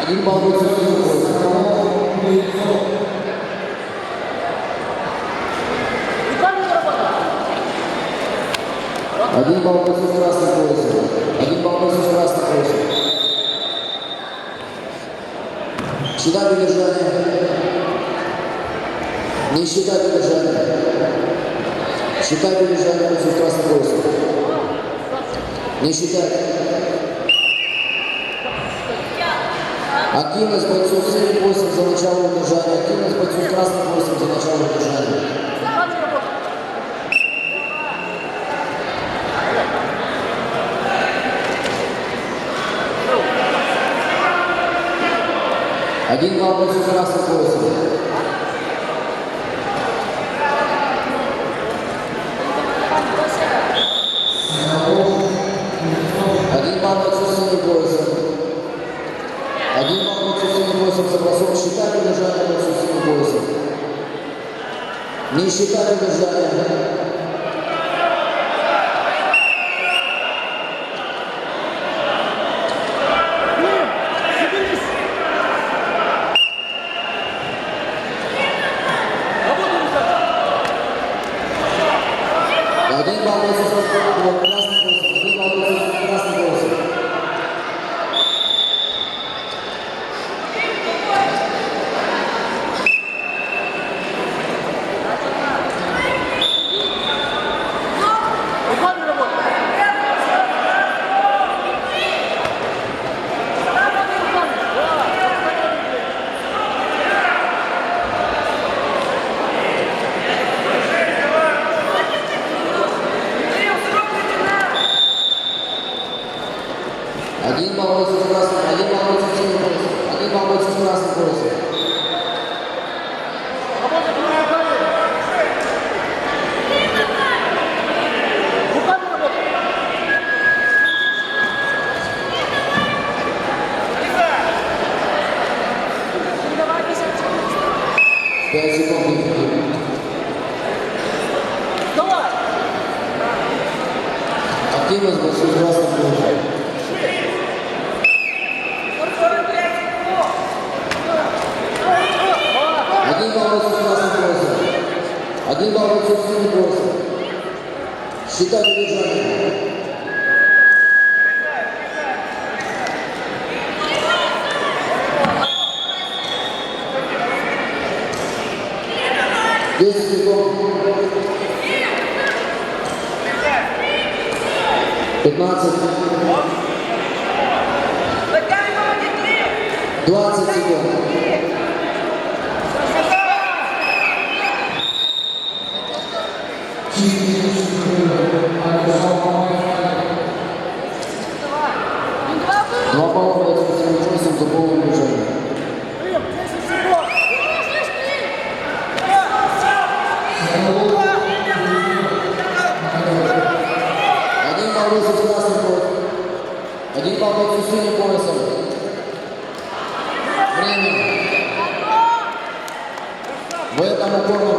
Один балл бойцу синего пояса. Один балл бойцу с красным поясом. Один балл бойцу с красным поясом. Считать удержание. Не считать удержание. Считать удержание бойцу с красным поясом. Не считать. Активность бойцов с синим поясом за начало удержания. Активность бойцов с красным поясом за начало удержания. Один балл бойцу с красным поясом. Один балл бойцу с синим поясом. Один балл бойцу с синим поясом за бросок. Считать удержание бойцу с синим поясом. Не считать удержание. Один балл бойцу с красным поясом. Один балл бойцу с красным поясом. Один балл бойцу с красным, один балл бойцу с синим поясом. Один балл бойцу с красным поясом. Пять секунд. Активность бойцов с красным поясом. Один балл бойцу с красным поясом. Один балл бойцу с синим поясом. Считать удержание. Десять секунд. 15. 20 секунд. Два балла бойцу с синим поясом за полное удержание. Один балл бойцу с красным поясом. Один балл бойцу с синим поясом. Время. В этом упорном